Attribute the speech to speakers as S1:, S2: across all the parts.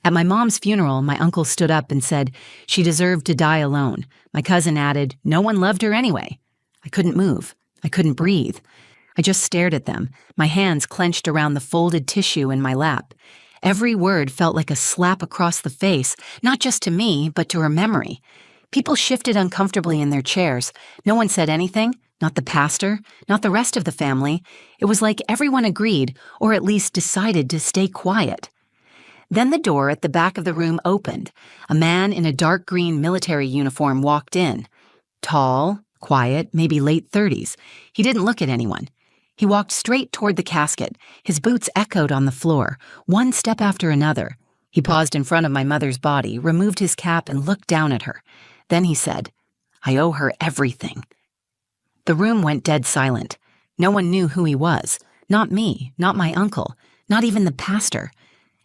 S1: At my mom's funeral, my uncle stood up and said she deserved to die alone. My cousin added, no one loved her anyway. I couldn't move. I couldn't breathe. I just stared at them, my hands clenched around the folded tissue in my lap. Every word felt like a slap across the face, not just to me, but to her memory. People shifted uncomfortably in their chairs. No one said anything, not the pastor, not the rest of the family. It was like everyone agreed, or at least decided to stay quiet. Then the door at the back of the room opened. A man in a dark green military uniform walked in. Tall, quiet, maybe late 30s. He didn't look at anyone. He walked straight toward the casket. His boots echoed on the floor, one step after another. He paused in front of my mother's body, removed his cap, and looked down at her. Then he said, I owe her everything. The room went dead silent. No one knew who he was. Not me, not my uncle, not even the pastor.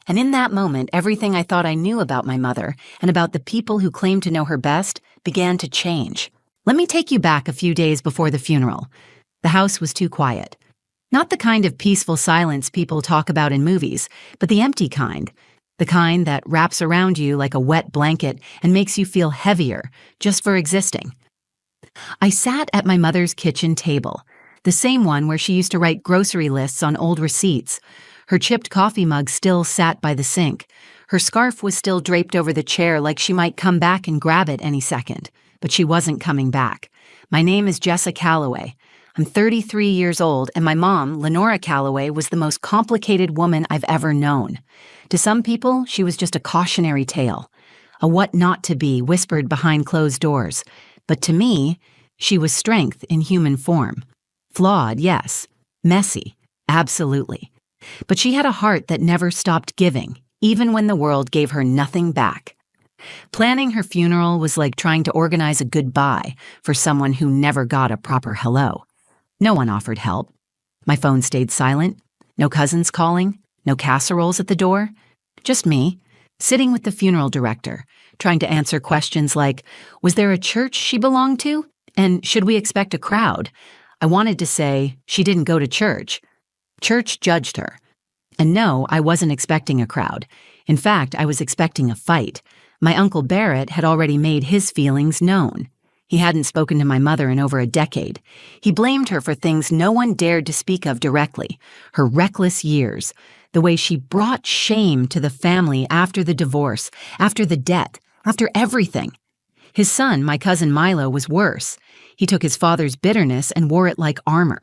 S1: And in that moment, everything I thought I knew about my mother and about the people who claimed to know her best began to change. Let me take you back a few days before the funeral. The house was too quiet. Not the kind of peaceful silence people talk about in movies, but the empty kind. The kind that wraps around you like a wet blanket and makes you feel heavier just for existing. I sat at my mother's kitchen table, the same one where she used to write grocery lists on old receipts. Her chipped coffee mug still sat by the sink. Her scarf was still draped over the chair like she might come back and grab it any second. But she wasn't coming back. My name is Jessa Calloway. I'm 33 years old, and my mom, Lenora Calloway, was the most complicated woman I've ever known. To some people, she was just a cautionary tale, a what not to be whispered behind closed doors. But to me, she was strength in human form. Flawed, yes. Messy, absolutely. But she had a heart that never stopped giving, even when the world gave her nothing back. Planning her funeral was like trying to organize a goodbye for someone who never got a proper hello. No one offered help. My phone stayed silent. No cousins calling. No casseroles at the door. Just me, sitting with the funeral director, trying to answer questions like, was there a church she belonged to? And should we expect a crowd? I wanted to say, she didn't go to church. Church judged her. And no, I wasn't expecting a crowd. In fact, I was expecting a fight. My Uncle Barrett had already made his feelings known. He hadn't spoken to my mother in over a decade. He blamed her for things no one dared to speak of directly, her reckless years, the way she brought shame to the family after the divorce, after the debt, after everything. His son, my cousin Milo, was worse. He took his father's bitterness and wore it like armor.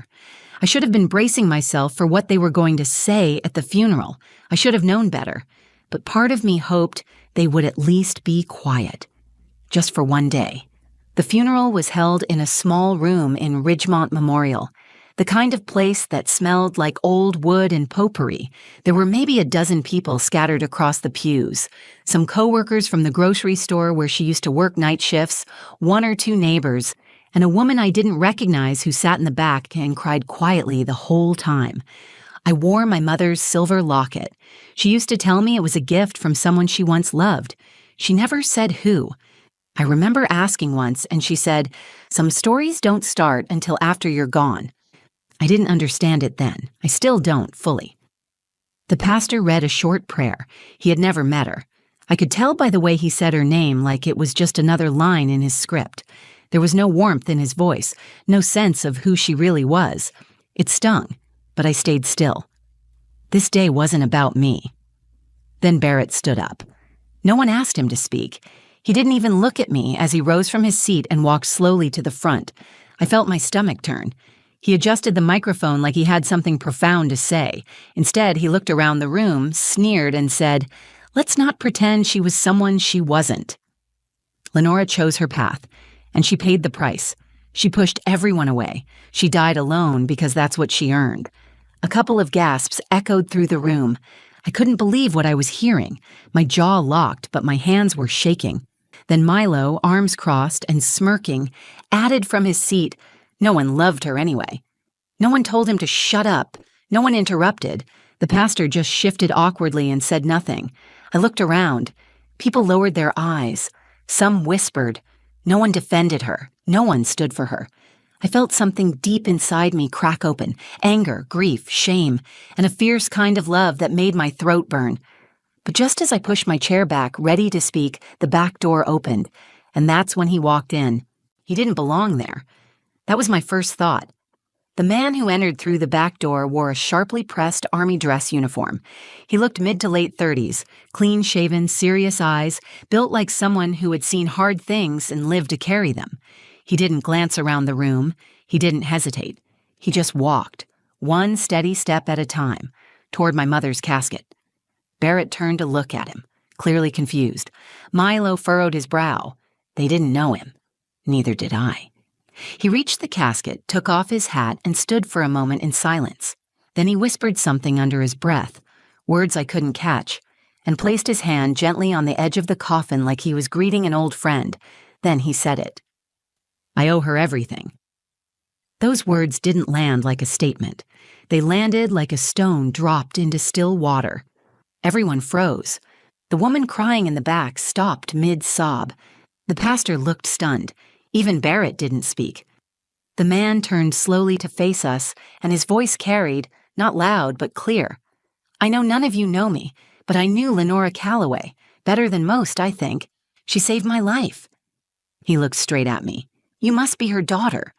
S1: I should have been bracing myself for what they were going to say at the funeral. I should have known better. But part of me hoped they would at least be quiet. Just for one day. The funeral was held in a small room in Ridgemont Memorial, the kind of place that smelled like old wood and potpourri. There were maybe a dozen people scattered across the pews, some coworkers from the grocery store where she used to work night shifts, one or two neighbors, and a woman I didn't recognize who sat in the back and cried quietly the whole time. I wore my mother's silver locket. She used to tell me it was a gift from someone she once loved. She never said who. I remember asking once, and she said, some stories don't start until after you're gone. I didn't understand it then. I still don't fully. The pastor read a short prayer. He had never met her. I could tell by the way he said her name like it was just another line in his script. There was no warmth in his voice, no sense of who she really was. It stung, but I stayed still. This day wasn't about me. Then Barrett stood up. No one asked him to speak. He didn't even look at me as he rose from his seat and walked slowly to the front. I felt my stomach turn. He adjusted the microphone like he had something profound to say. Instead, he looked around the room, sneered, and said, let's not pretend she was someone she wasn't. Lenora chose her path, and she paid the price. She pushed everyone away. She died alone because that's what she earned. A couple of gasps echoed through the room. I couldn't believe what I was hearing. My jaw locked, but my hands were shaking. Then Milo, arms crossed and smirking, added from his seat, no one loved her anyway. No one told him to shut up. No one interrupted. The pastor just shifted awkwardly and said nothing. I looked around. People lowered their eyes. Some whispered. No one defended her. No one stood for her. I felt something deep inside me crack open, anger, grief, shame, and a fierce kind of love that made my throat burn. But just as I pushed my chair back, ready to speak, the back door opened, and that's when he walked in. He didn't belong there. That was my first thought. The man who entered through the back door wore a sharply pressed army dress uniform. He looked mid to late 30s, clean-shaven, serious eyes, built like someone who had seen hard things and lived to carry them. He didn't glance around the room. He didn't hesitate. He just walked, one steady step at a time, toward my mother's casket. Barrett turned to look at him, clearly confused. Milo furrowed his brow. They didn't know him. Neither did I. He reached the casket, took off his hat, and stood for a moment in silence. Then he whispered something under his breath, words I couldn't catch, and placed his hand gently on the edge of the coffin like he was greeting an old friend. Then he said it. "I owe her everything." Those words didn't land like a statement. They landed like a stone dropped into still water. Everyone froze. The woman crying in the back stopped mid-sob. The pastor looked stunned. Even Barrett didn't speak. The man turned slowly to face us, and his voice carried, not loud but clear. "I know none of you know me, but I knew Lenora Calloway. Better than most, I think. She saved my life." He looked straight at me. "You must be her daughter."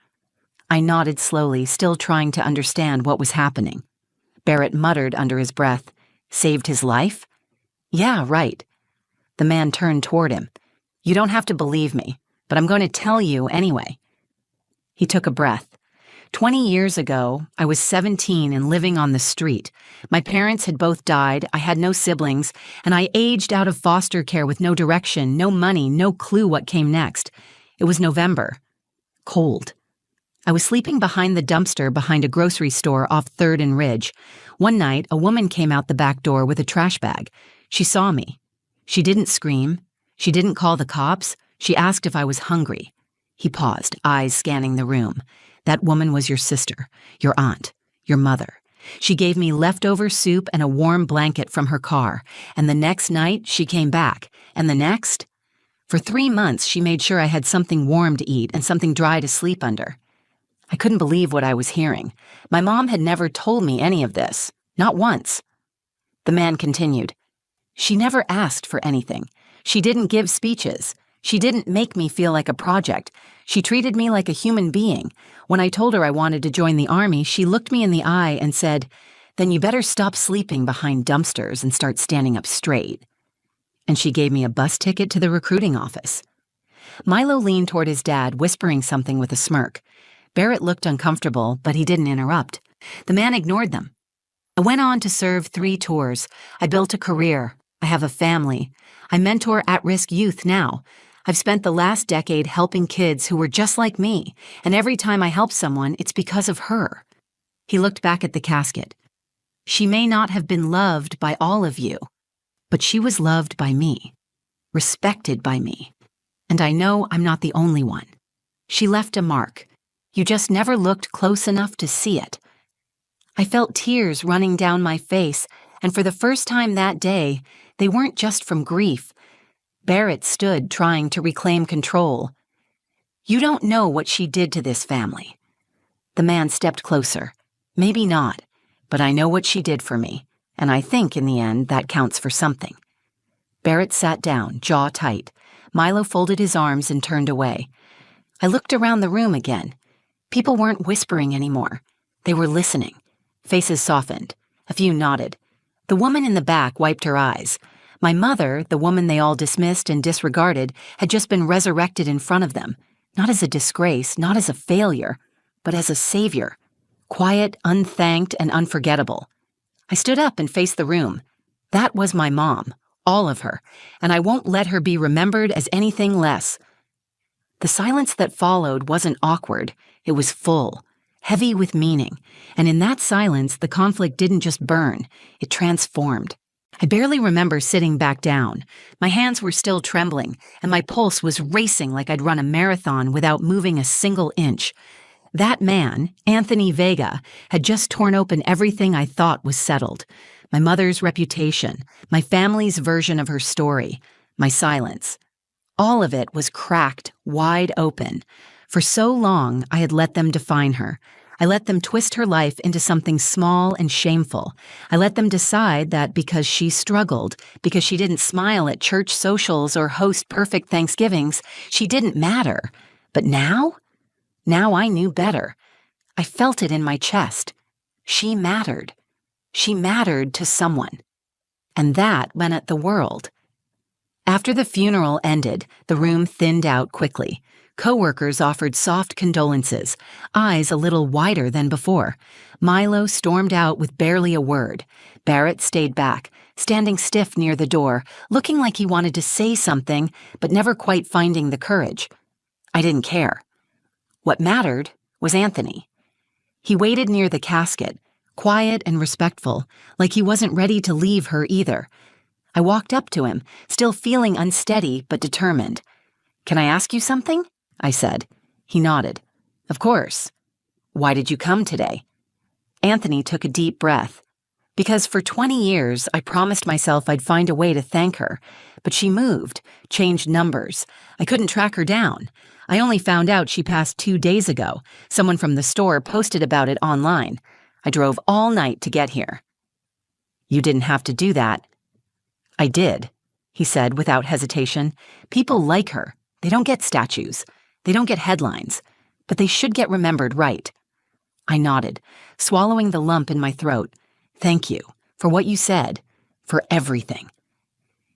S1: I nodded slowly, still trying to understand what was happening. Barrett muttered under his breath, "Saved his life?" "Yeah, right." The man turned toward him. "You don't have to believe me, but I'm going to tell you anyway." He took a breath. 20 years ago, I was 17 and living on the street. My parents had both died, I had no siblings, and I aged out of foster care with no direction, no money, no clue what came next. It was November. Cold. I was sleeping behind the dumpster behind a grocery store off 3rd and Ridge. One night, a woman came out the back door with a trash bag. She saw me. She didn't scream. She didn't call the cops. She asked if I was hungry. He paused, eyes scanning the room. "That woman was your sister, your aunt, your mother. She gave me leftover soup and a warm blanket from her car, and the next night she came back, and the next? For 3 months she made sure I had something warm to eat and something dry to sleep under." I couldn't believe what I was hearing. My mom had never told me any of this, not once. The man continued, "She never asked for anything. She didn't give speeches. She didn't make me feel like a project. She treated me like a human being. When I told her I wanted to join the army, she looked me in the eye and said, 'Then you better stop sleeping behind dumpsters and start standing up straight.' And she gave me a bus ticket to the recruiting office." Milo leaned toward his dad, whispering something with a smirk. Barrett looked uncomfortable, but he didn't interrupt. The man ignored them. "I went on to serve 3 tours. I built a career. I have a family. I mentor at-risk youth now. I've spent the last decade helping kids who were just like me, and every time I help someone, it's because of her." He looked back at the casket. "She may not have been loved by all of you, but she was loved by me, respected by me, and I know I'm not the only one. She left a mark. You just never looked close enough to see it." I felt tears running down my face, and for the first time that day, they weren't just from grief. Barrett stood trying to reclaim control. "You don't know what she did to this family." The man stepped closer. "Maybe not, but I know what she did for me, and I think in the end that counts for something." Barrett sat down, jaw tight. Milo folded his arms and turned away. I looked around the room again. People weren't whispering anymore. They were listening. Faces softened. A few nodded. The woman in the back wiped her eyes. My mother, the woman they all dismissed and disregarded, had just been resurrected in front of them, not as a disgrace, not as a failure, but as a savior. Quiet, unthanked, and unforgettable. I stood up and faced the room. That was my mom, all of her, and I won't let her be remembered as anything less. The silence that followed wasn't awkward. It was full, heavy with meaning, and in that silence, the conflict didn't just burn, it transformed. I barely remember sitting back down. My hands were still trembling, and my pulse was racing like I'd run a marathon without moving a single inch. That man, Anthony Vega, had just torn open everything I thought was settled. My mother's reputation, my family's version of her story, my silence. All of it was cracked, wide open. For so long, I had let them define her. I let them twist her life into something small and shameful. I let them decide that because she struggled, because she didn't smile at church socials or host perfect Thanksgivings, she didn't matter. But now I knew better. I felt it in my chest. She mattered. She mattered to someone. And that went at the world. After the funeral ended, the room thinned out quickly. Coworkers offered soft condolences, eyes a little wider than before. Milo stormed out with barely a word. Barrett stayed back, standing stiff near the door, looking like he wanted to say something, but never quite finding the courage. I didn't care. What mattered was Anthony. He waited near the casket, quiet and respectful, like he wasn't ready to leave her either. I walked up to him, still feeling unsteady but determined. "Can I ask you something?" I said. He nodded. "Of course." "Why did you come today?" Anthony took a deep breath. Because for 20 years, I promised myself I'd find a way to thank her. But she moved, changed numbers. I couldn't track her down. I only found out she passed 2 days ago. Someone from the store posted about it online. I drove all night to get here. "You didn't have to do that." "I did," he said without hesitation. "People like her. They don't get statues. They don't get headlines. But they should get remembered right." I nodded, swallowing the lump in my throat. "Thank you for what you said, for everything."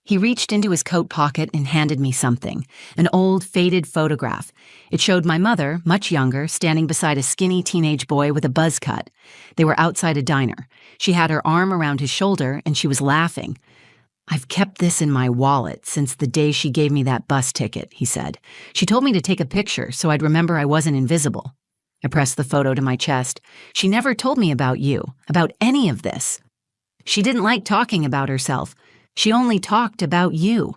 S1: He reached into his coat pocket and handed me something, an old, faded photograph. It showed my mother, much younger, standing beside a skinny teenage boy with a buzz cut. They were outside a diner. She had her arm around his shoulder, and she was laughing. "I've kept this in my wallet since the day she gave me that bus ticket," he said. "She told me to take a picture so I'd remember I wasn't invisible." I pressed the photo to my chest. "She never told me about you, about any of this. She didn't like talking about herself. She only talked about you."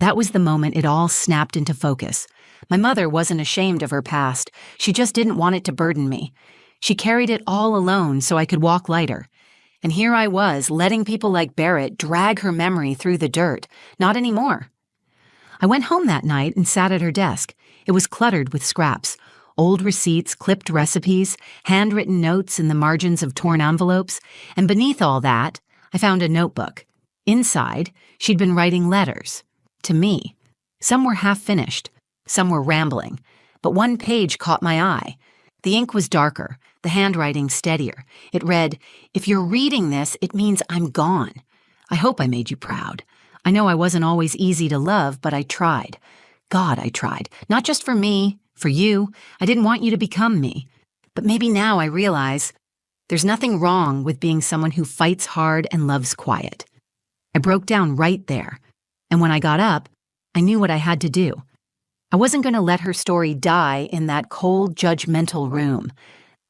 S1: That was the moment it all snapped into focus. My mother wasn't ashamed of her past. She just didn't want it to burden me. She carried it all alone so I could walk lighter. And here I was, letting people like Barrett drag her memory through the dirt. Not anymore. I went home that night and sat at her desk. It was cluttered with scraps. Old receipts, clipped recipes, handwritten notes in the margins of torn envelopes. And beneath all that, I found a notebook. Inside, she'd been writing letters. To me. Some were half-finished. Some were rambling. But one page caught my eye. The ink was darker, the handwriting steadier. It read, "If you're reading this, it means I'm gone. I hope I made you proud. I know I wasn't always easy to love, but I tried. God, I tried. Not just for me, for you. I didn't want you to become me. But maybe now I realize there's nothing wrong with being someone who fights hard and loves quiet." I broke down right there. And when I got up, I knew what I had to do. I wasn't going to let her story die in that cold, judgmental room.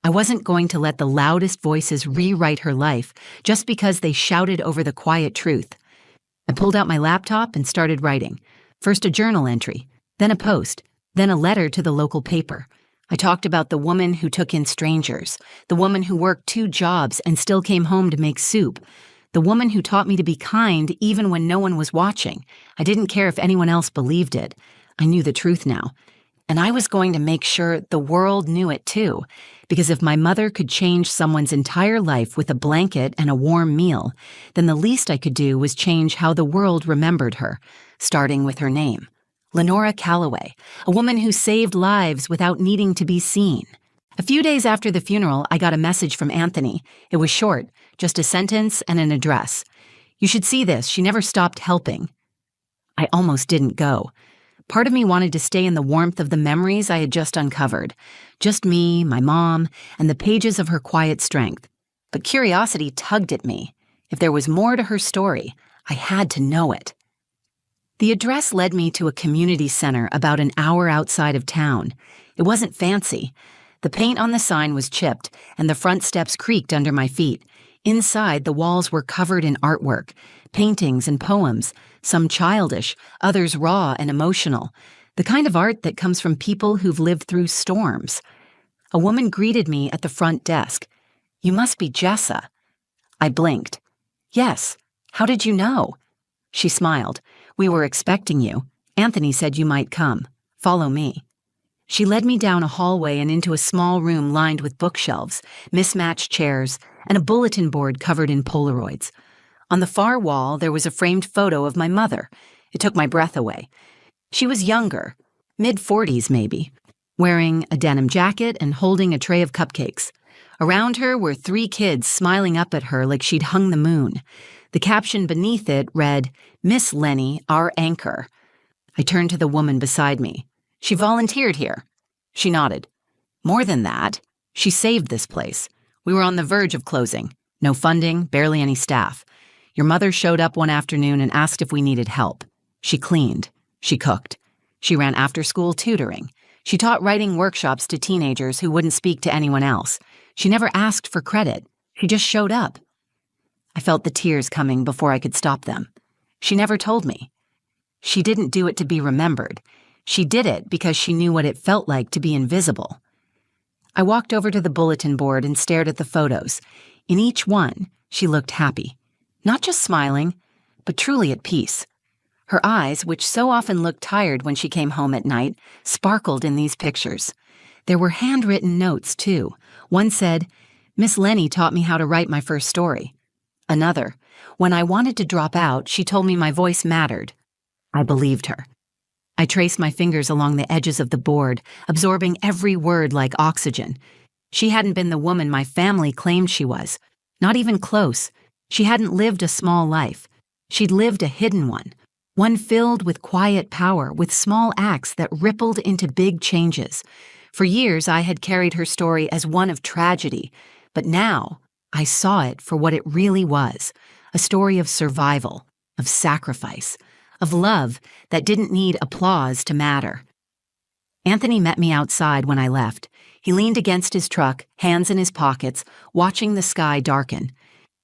S1: I wasn't going to let the loudest voices rewrite her life just because they shouted over the quiet truth. I pulled out my laptop and started writing. First a journal entry, then a post, then a letter to the local paper. I talked about the woman who took in strangers, the woman who worked 2 jobs and still came home to make soup, the woman who taught me to be kind even when no one was watching. I didn't care if anyone else believed it. I knew the truth now. And I was going to make sure the world knew it too, because if my mother could change someone's entire life with a blanket and a warm meal, then the least I could do was change how the world remembered her, starting with her name. Lenora Calloway, a woman who saved lives without needing to be seen. A few days after the funeral, I got a message from Anthony. It was short, just a sentence and an address. "You should see this. She never stopped helping." I almost didn't go. Part of me wanted to stay in the warmth of the memories I had just uncovered. Just me, my mom, and the pages of her quiet strength. But curiosity tugged at me. If there was more to her story, I had to know it. The address led me to a community center about an hour outside of town. It wasn't fancy. The paint on the sign was chipped, and the front steps creaked under my feet. Inside, the walls were covered in artwork, paintings and poems, some childish, others raw and emotional, the kind of art that comes from people who've lived through storms. A woman greeted me at the front desk. "You must be Jessa." I blinked. "Yes. How did you know?" She smiled. "We were expecting you. Anthony said you might come. Follow me." She led me down a hallway and into a small room lined with bookshelves, mismatched chairs, and a bulletin board covered in Polaroids. On the far wall, there was a framed photo of my mother. It took my breath away. She was younger, mid-40s maybe, wearing a denim jacket and holding a tray of cupcakes. Around her were 3 kids smiling up at her like she'd hung the moon. The caption beneath it read, "Miss Lenny, our anchor." I turned to the woman beside me. "She volunteered here." She nodded. "More than that, she saved this place. We were on the verge of closing. No funding, barely any staff. Your mother showed up one afternoon and asked if we needed help. She cleaned. She cooked. She ran after-school tutoring. She taught writing workshops to teenagers who wouldn't speak to anyone else. She never asked for credit. She just showed up." I felt the tears coming before I could stop them. She never told me. She didn't do it to be remembered. She did it because she knew what it felt like to be invisible. I walked over to the bulletin board and stared at the photos. In each one, she looked happy. Not just smiling, but truly at peace. Her eyes, which so often looked tired when she came home at night, sparkled in these pictures. There were handwritten notes, too. One said, "Miss Lenny taught me how to write my first story." Another, "When I wanted to drop out, she told me my voice mattered." I believed her. I traced my fingers along the edges of the board, absorbing every word like oxygen. She hadn't been the woman my family claimed she was. Not even close. She hadn't lived a small life. She'd lived a hidden one filled with quiet power, with small acts that rippled into big changes. For years, I had carried her story as one of tragedy, but now I saw it for what it really was, a story of survival, of sacrifice, of love that didn't need applause to matter. Anthony met me outside when I left. He leaned against his truck, hands in his pockets, watching the sky darken.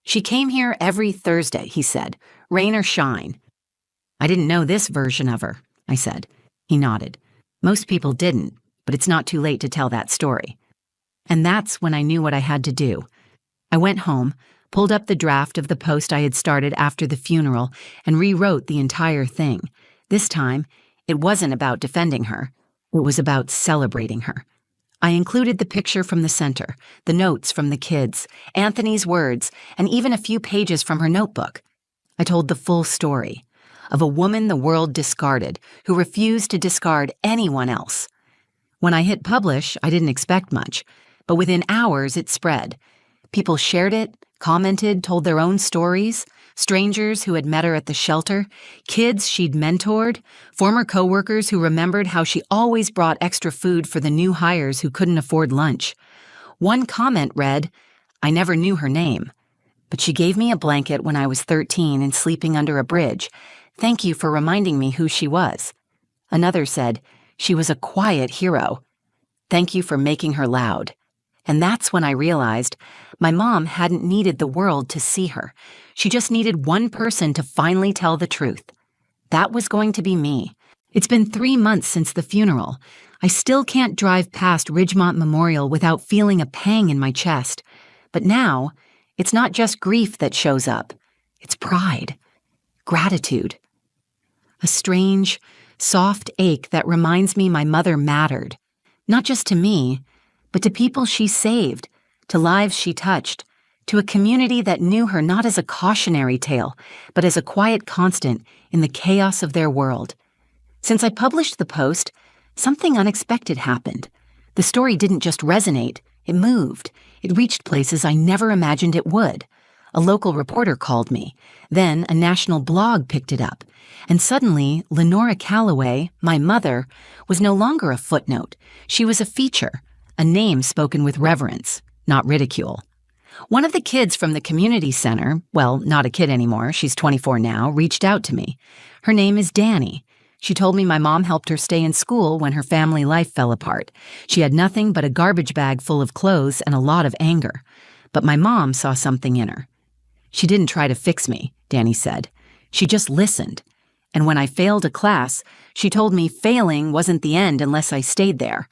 S1: "She came here every Thursday," he said, "rain or shine." "I didn't know this version of her," I said. He nodded. "Most people didn't, but it's not too late to tell that story." And that's when I knew what I had to do. I went home, pulled up the draft of the post I had started after the funeral, and rewrote the entire thing. This time, it wasn't about defending her. It was about celebrating her. I included the picture from the center, the notes from the kids, Anthony's words, and even a few pages from her notebook. I told the full story of a woman the world discarded, who refused to discard anyone else. When I hit publish, I didn't expect much, but within hours it spread. People shared it, commented, told their own stories, strangers who had met her at the shelter, kids she'd mentored, former coworkers who remembered how she always brought extra food for the new hires who couldn't afford lunch. One comment read, "I never knew her name, but she gave me a blanket when I was 13 and sleeping under a bridge. Thank you for reminding me who she was." Another said, "She was a quiet hero. Thank you for making her loud." And that's when I realized my mom hadn't needed the world to see her. She just needed one person to finally tell the truth. That was going to be me. It's been 3 months since the funeral. I still can't drive past Ridgemont Memorial without feeling a pang in my chest. But now, it's not just grief that shows up. It's pride, gratitude. A strange, soft ache that reminds me my mother mattered. Not just to me, but to people she saved, to lives she touched, to a community that knew her not as a cautionary tale, but as a quiet constant in the chaos of their world. Since I published the post, something unexpected happened. The story didn't just resonate, it moved. It reached places I never imagined it would. A local reporter called me. Then a national blog picked it up. And suddenly, Lenora Calloway, my mother, was no longer a footnote. She was a feature, a name spoken with reverence, not ridicule. One of the kids from the community center, well, not a kid anymore, she's 24 now, reached out to me. Her name is Danny. She told me my mom helped her stay in school when her family life fell apart. She had nothing but a garbage bag full of clothes and a lot of anger. But my mom saw something in her. "She didn't try to fix me," Danny said. "She just listened. And when I failed a class, she told me failing wasn't the end unless I stayed there."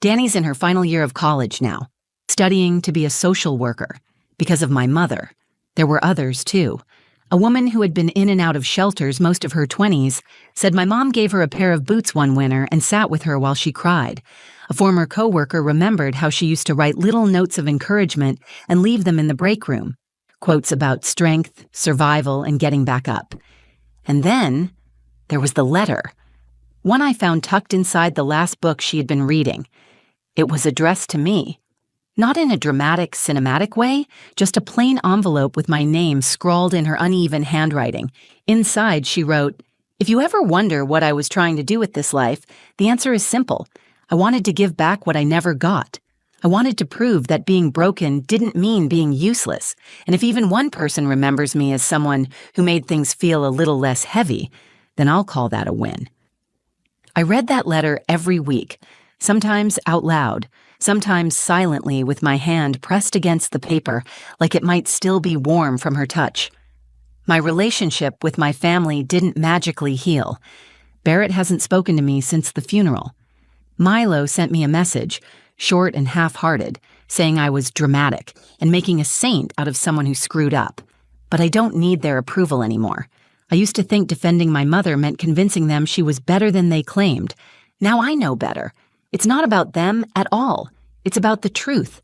S1: Danny's in her final year of college now, studying to be a social worker. Because of my mother. There were others, too. A woman who had been in and out of shelters most of her 20s said my mom gave her a pair of boots one winter and sat with her while she cried. A former coworker remembered how she used to write little notes of encouragement and leave them in the break room, quotes about strength, survival, and getting back up. And then there was the letter, one I found tucked inside the last book she had been reading. It was addressed to me. Not in a dramatic, cinematic way, just a plain envelope with my name scrawled in her uneven handwriting. Inside, she wrote, "If you ever wonder what I was trying to do with this life, the answer is simple. I wanted to give back what I never got. I wanted to prove that being broken didn't mean being useless, and if even one person remembers me as someone who made things feel a little less heavy, then I'll call that a win." I read that letter every week, sometimes out loud, sometimes silently with my hand pressed against the paper like it might still be warm from her touch. My relationship with my family didn't magically heal. Barrett hasn't spoken to me since the funeral. Milo sent me a message, short and half-hearted, saying I was dramatic and making a saint out of someone who screwed up. But I don't need their approval anymore. I used to think defending my mother meant convincing them she was better than they claimed. Now I know better. It's not about them at all. It's about the truth.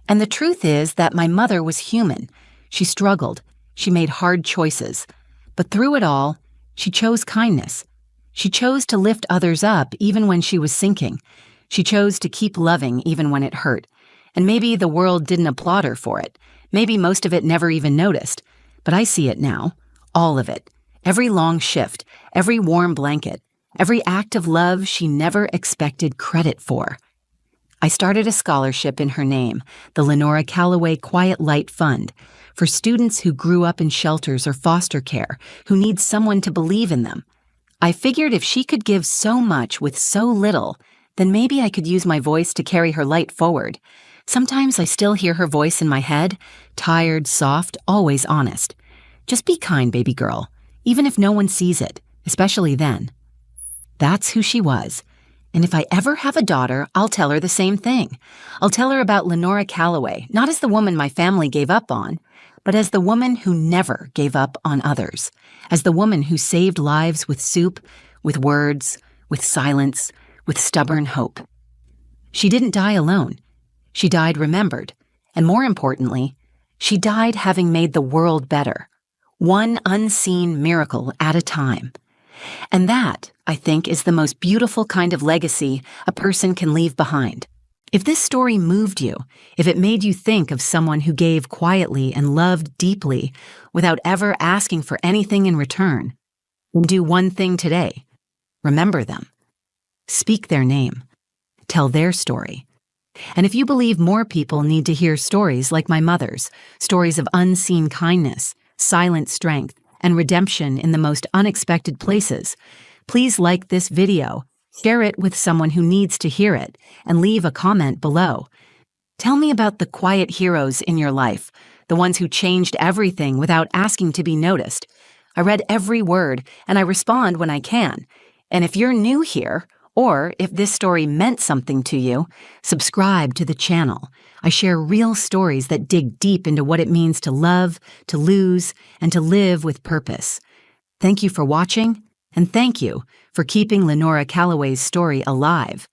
S1: And the truth is that my mother was human. She struggled. She made hard choices. But through it all, she chose kindness. She chose to lift others up even when she was sinking. She chose to keep loving even when it hurt. And maybe the world didn't applaud her for it. Maybe most of it never even noticed. But I see it now. All of it. Every long shift. Every warm blanket. Every act of love she never expected credit for. I started a scholarship in her name, the Lenora Calloway Quiet Light Fund, for students who grew up in shelters or foster care, who need someone to believe in them. I figured if she could give so much with so little, then maybe I could use my voice to carry her light forward. Sometimes I still hear her voice in my head, tired, soft, always honest. Just be kind, baby girl, even if no one sees it, especially then. That's who she was. And if I ever have a daughter, I'll tell her the same thing. I'll tell her about Lenora Calloway, not as the woman my family gave up on, but as the woman who never gave up on others, as the woman who saved lives with soup, with words, with silence, with stubborn hope. She didn't die alone. She died remembered. And more importantly, she died having made the world better, one unseen miracle at a time. And that, I think, is the most beautiful kind of legacy a person can leave behind. If this story moved you, if it made you think of someone who gave quietly and loved deeply without ever asking for anything in return, then do one thing today. Remember them. Speak their name. Tell their story. And if you believe more people need to hear stories like my mother's, stories of unseen kindness, silent strength, and redemption in the most unexpected places, please like this video, share it with someone who needs to hear it, and leave a comment below. Tell me about the quiet heroes in your life, the ones who changed everything without asking to be noticed. I read every word, and I respond when I can. And if you're new here, or if this story meant something to you, subscribe to the channel. I share real stories that dig deep into what it means to love, to lose, and to live with purpose. Thank you for watching, and thank you for keeping Lenora Calloway's story alive.